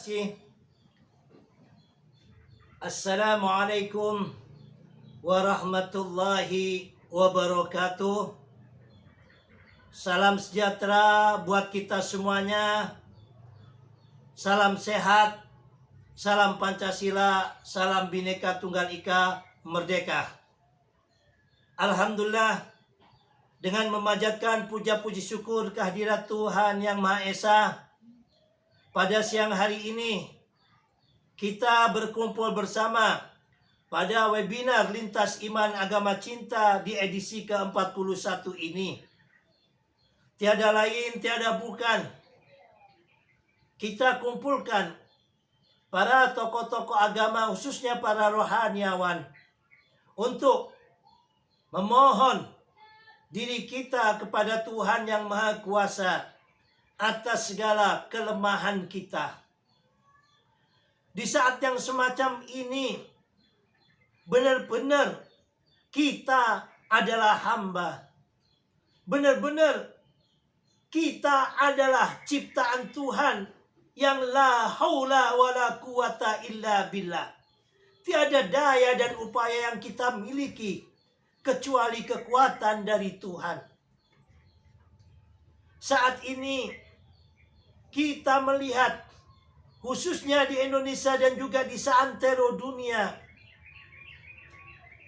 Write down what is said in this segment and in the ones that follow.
kasih. Assalamualaikum warahmatullahi wabarakatuh. Salam sejahtera buat kita semuanya. Salam sehat, salam Pancasila, salam Bhinneka Tunggal Ika, merdeka. Alhamdulillah, dengan memanjatkan puja puji syukur kehadirat Tuhan Yang Maha Esa, pada siang hari ini kita berkumpul bersama pada webinar Lintas Iman Agama Cinta di edisi ke-41 ini. Tiada lain, tiada bukan, kita kumpulkan para tokoh-tokoh agama, khususnya para rohaniawan, untuk memohon diri kita kepada Tuhan Yang Maha Kuasa atas segala kelemahan kita. Di saat yang semacam ini, benar-benar kita adalah hamba. Benar-benar kita adalah ciptaan Tuhan yang la haula wa la quwata illa billah. Tiada daya dan upaya yang kita miliki kecuali kekuatan dari Tuhan. Saat ini kita melihat, khususnya di Indonesia dan juga di seantero dunia,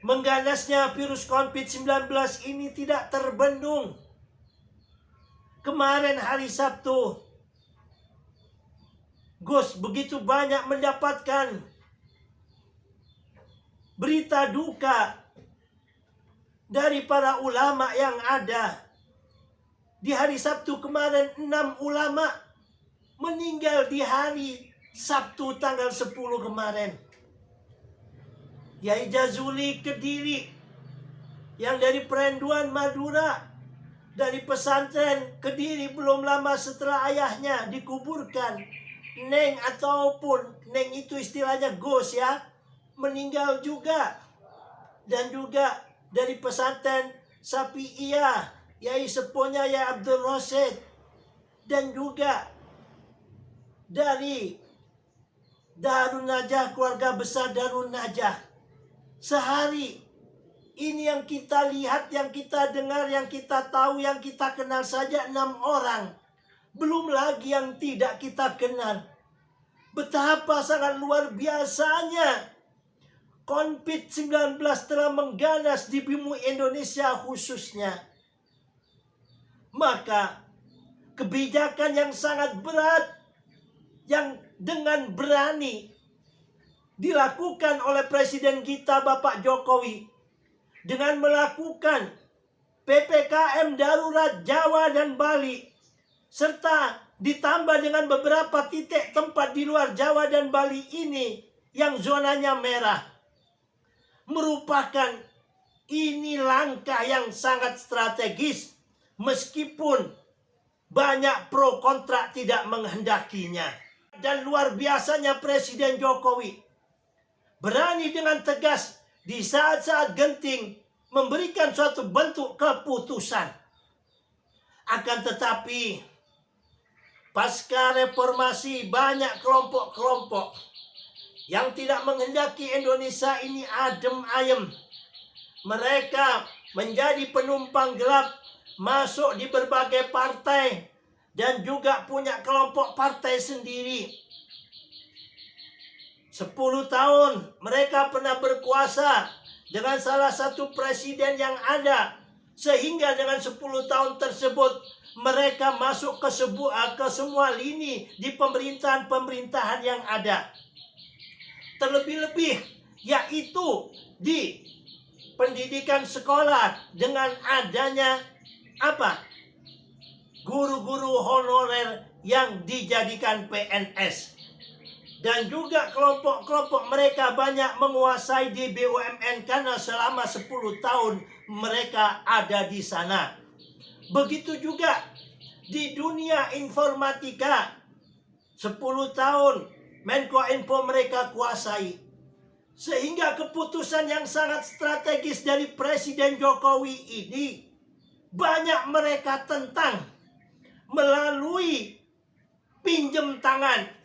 mengganasnya virus COVID-19 ini tidak terbendung. Kemarin hari Sabtu, Gus begitu banyak mendapatkan berita duka dari para ulama yang ada. Di hari Sabtu kemarin 6 ulama meninggal di hari Sabtu tanggal 10 kemarin. Yai Jazuli Kediri yang dari Perenduan Madura, dari pesantren Kediri, belum lama setelah ayahnya dikuburkan, Neng ataupun Neng itu istilahnya Gus ya, meninggal juga. Dan juga dari pesantren Sapi'iyah, Yai Seponya Yai Abdul Rosid, dan juga dari Darun Najah, keluarga besar Darun Najah. Sehari ini yang kita lihat, yang kita dengar, yang kita tahu, yang kita kenal saja 6 orang. Belum lagi yang tidak kita kenal. Betapa sangat luar biasanya COVID-19 telah mengganas di bumi Indonesia khususnya. Maka kebijakan yang sangat berat yang dengan berani dilakukan oleh Presiden kita Bapak Jokowi dengan melakukan PPKM darurat Jawa dan Bali, serta ditambah dengan beberapa titik tempat di luar Jawa dan Bali ini yang zonanya merah, merupakan ini langkah yang sangat strategis, meskipun banyak pro kontra tidak menghendakinya. Dan luar biasanya Presiden Jokowi berani dengan tegas di saat-saat genting memberikan suatu bentuk keputusan. Akan tetapi pasca reformasi banyak kelompok-kelompok yang tidak menghendaki Indonesia ini adem ayem. Mereka menjadi penumpang gelap, masuk di berbagai partai, dan juga punya kelompok partai sendiri. 10 tahun mereka pernah berkuasa dengan salah satu presiden yang ada, sehingga dengan 10 tahun tersebut mereka masuk ke semua lini di pemerintahan yang ada. Terlebih-lebih yaitu di pendidikan sekolah dengan adanya guru-guru honorer yang dijadikan PNS. Dan juga kelompok-kelompok mereka banyak menguasai di BUMN karena selama 10 tahun mereka ada di sana. Begitu juga di dunia informatika, 10 tahun Menko Info mereka kuasai. Sehingga keputusan yang sangat strategis dari Presiden Jokowi ini banyak mereka tentang melalui pinjam tangan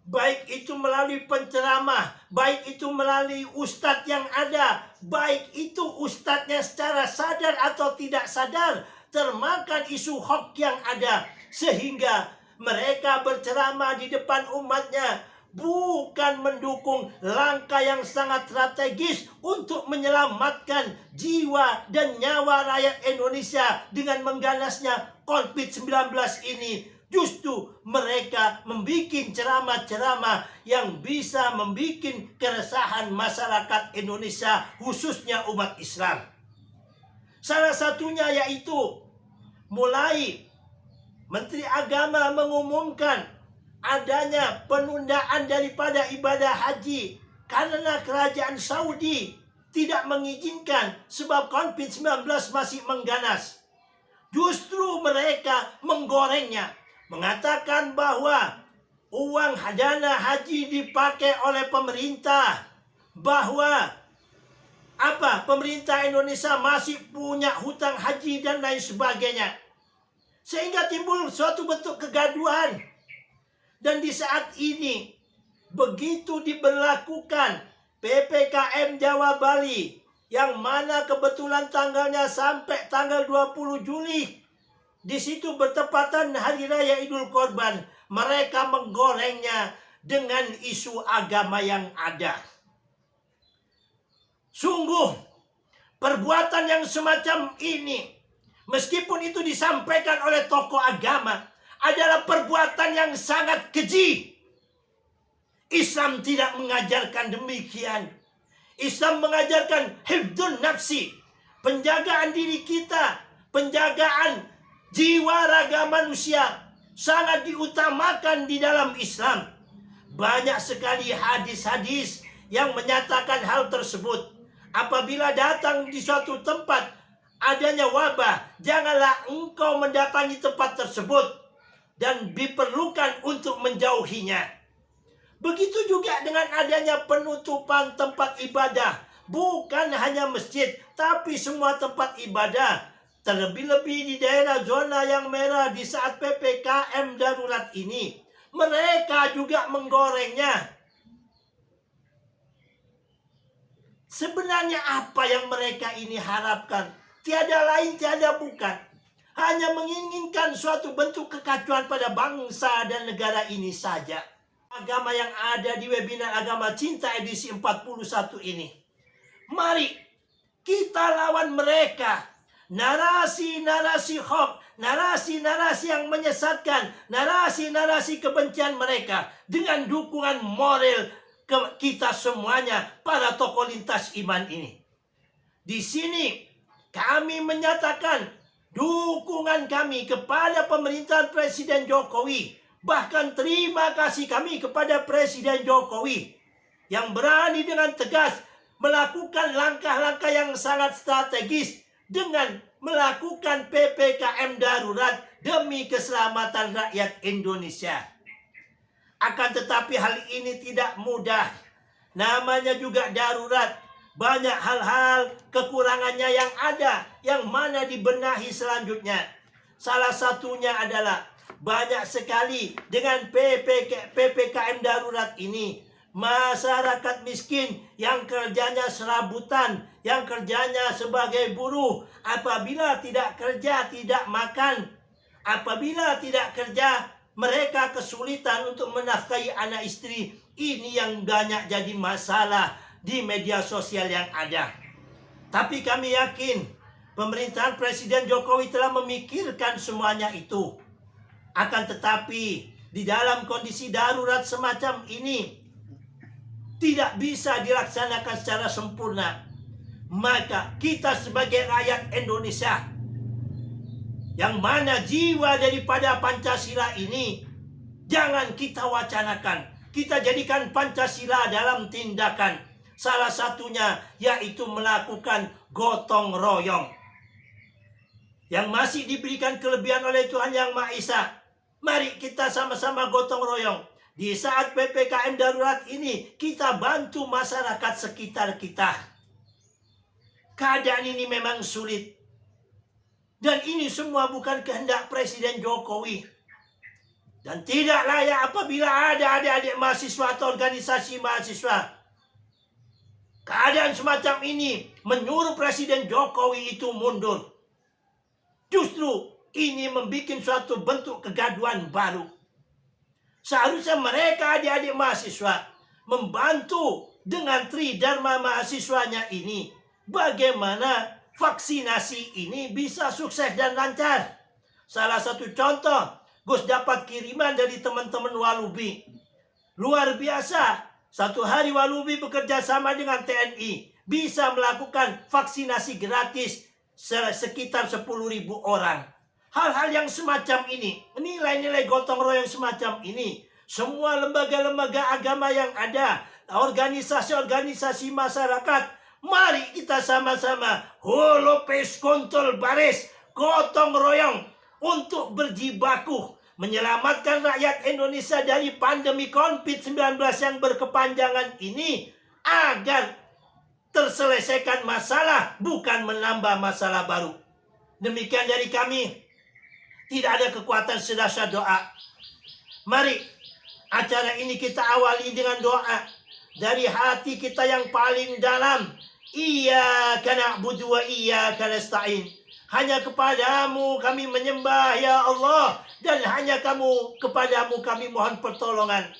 baik itu melalui penceramah, baik itu melalui ustadz yang ada, baik itu ustadznya secara sadar atau tidak sadar termakan isu hoax yang ada, sehingga mereka berceramah di depan umatnya bukan mendukung langkah yang sangat strategis untuk menyelamatkan jiwa dan nyawa rakyat Indonesia dengan mengganasnya COVID-19 ini. Justru mereka membuat ceramah-ceramah yang bisa membuat keresahan masyarakat Indonesia, khususnya umat Islam. Salah satunya yaitu mulai Menteri Agama mengumumkan adanya penundaan daripada ibadah haji karena kerajaan Saudi tidak mengizinkan sebab COVID-19 masih mengganas. Justru mereka menggorengnya, mengatakan bahwa uang dana haji dipakai oleh pemerintah, bahwa pemerintah Indonesia masih punya hutang haji dan lain sebagainya, sehingga timbul suatu bentuk kegaduhan. Dan di saat ini begitu diberlakukan PPKM Jawa Bali, yang mana kebetulan tanggalnya sampai tanggal 20 Juli. Di situ bertepatan Hari Raya Idul Korban. Mereka menggorengnya dengan isu agama yang ada. Sungguh, perbuatan yang semacam ini, meskipun itu disampaikan oleh tokoh agama, adalah perbuatan yang sangat keji. Islam tidak mengajarkan demikian. Islam mengajarkan hifdzun nafsi, penjagaan diri kita, penjagaan jiwa raga manusia sangat diutamakan di dalam Islam. Banyak sekali hadis-hadis yang menyatakan hal tersebut. Apabila datang di suatu tempat adanya wabah, janganlah engkau mendatangi tempat tersebut, dan diperlukan untuk menjauhinya. Begitu juga dengan adanya penutupan tempat ibadah, bukan hanya masjid, tapi semua tempat ibadah. Terlebih-lebih di daerah zona yang merah di saat PPKM darurat ini, mereka juga menggorengnya. Sebenarnya apa yang mereka ini harapkan? Tiada lain, tiada bukan. Hanya menginginkan suatu bentuk kekacauan pada bangsa dan negara ini saja. Agama yang ada di webinar Agama Cinta edisi 41 ini. Mari kita lawan mereka. Narasi-narasi hoax, narasi-narasi yang menyesatkan, narasi-narasi kebencian mereka dengan dukungan moral kita semuanya, para tokoh lintas iman ini. Di sini kami menyatakan dukungan kami kepada pemerintahan Presiden Jokowi. Bahkan terima kasih kami kepada Presiden Jokowi yang berani dengan tegas melakukan langkah-langkah yang sangat strategis dengan melakukan PPKM darurat demi keselamatan rakyat Indonesia. Akan tetapi hal ini tidak mudah. Namanya juga darurat. Banyak hal-hal kekurangannya yang ada, yang mana dibenahi selanjutnya. Salah satunya adalah banyak sekali dengan PPKM darurat ini, masyarakat miskin yang kerjanya serabutan, yang kerjanya sebagai buruh, apabila tidak kerja tidak makan. Apabila tidak kerja, mereka kesulitan untuk menafkahi anak istri. Ini yang banyak jadi masalah di media sosial yang ada. Tapi kami yakin pemerintahan Presiden Jokowi telah memikirkan semuanya itu. Akan tetapi di dalam kondisi darurat semacam ini tidak bisa dilaksanakan secara sempurna. Maka kita sebagai rakyat Indonesia, yang mana jiwa daripada Pancasila ini jangan kita wacanakan, kita jadikan Pancasila dalam tindakan. Salah satunya yaitu melakukan gotong royong yang masih diberikan kelebihan oleh Tuhan Yang Maha Esa. Mari kita sama-sama gotong royong. Di saat PPKM darurat ini, kita bantu masyarakat sekitar kita. Keadaan ini memang sulit. Dan ini semua bukan kehendak Presiden Jokowi. Dan tidak layak apabila ada adik-adik mahasiswa atau organisasi mahasiswa keadaan semacam ini menyuruh Presiden Jokowi itu mundur. Justru ini membuat suatu bentuk kegaduhan baru. Seharusnya mereka adik-adik mahasiswa membantu dengan Tridharma mahasiswanya ini. Bagaimana vaksinasi ini bisa sukses dan lancar. Salah satu contoh, Gus dapat kiriman dari teman-teman Walubi. Luar biasa. Satu hari Walubi bekerja sama dengan TNI. Bisa melakukan vaksinasi gratis sekitar 10.000 orang. Hal-hal yang semacam ini, nilai-nilai gotong royong semacam ini, semua lembaga-lembaga agama yang ada, organisasi-organisasi masyarakat, mari kita sama-sama holopes kontol baris, gotong royong untuk berjibaku menyelamatkan rakyat Indonesia dari pandemi COVID-19 yang berkepanjangan ini agar terselesaikan masalah, bukan menambah masalah baru. Demikian dari kami. Tidak ada kekuatan sedasar doa. Mari acara ini kita awali dengan doa dari hati kita yang paling dalam. Iyyaka na'budu wa iyyaka nasta'in. Hanya kepadamu kami menyembah ya Allah, dan hanya kepadamu kami mohon pertolongan.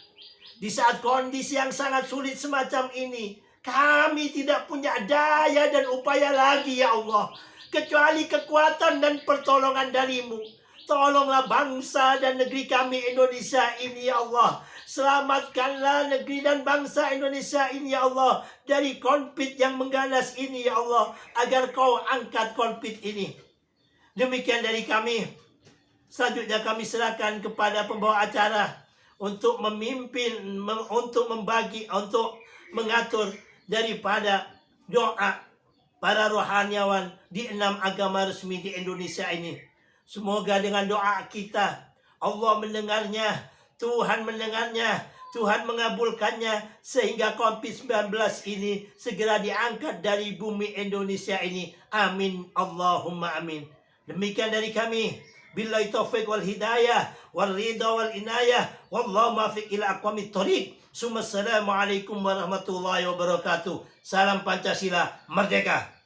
Di saat kondisi yang sangat sulit semacam ini, kami tidak punya daya dan upaya lagi ya Allah, kecuali kekuatan dan pertolongan darimu. Tolonglah bangsa dan negeri kami Indonesia ini ya Allah. Selamatkanlah negeri dan bangsa Indonesia ini ya Allah dari konflik yang mengganas ini ya Allah, agar kau angkat konflik ini. Demikian dari kami. Selanjutnya kami serahkan kepada pembawa acara untuk memimpin, untuk membagi, untuk mengatur daripada doa para rohaniawan di 6 agama resmi di Indonesia ini. Semoga dengan doa kita Allah mendengarnya, Tuhan mendengarnya, Tuhan mengabulkannya, sehingga COVID-19 ini segera diangkat dari bumi Indonesia ini. Amin Allahumma amin. Demikian dari kami. Billahi taufiq wal hidayah wal ridha wal inayah wallahu muwaffiq ila aqwamit thoriq. Assalamualaikum warahmatullahi wabarakatuh. Salam Pancasila, merdeka.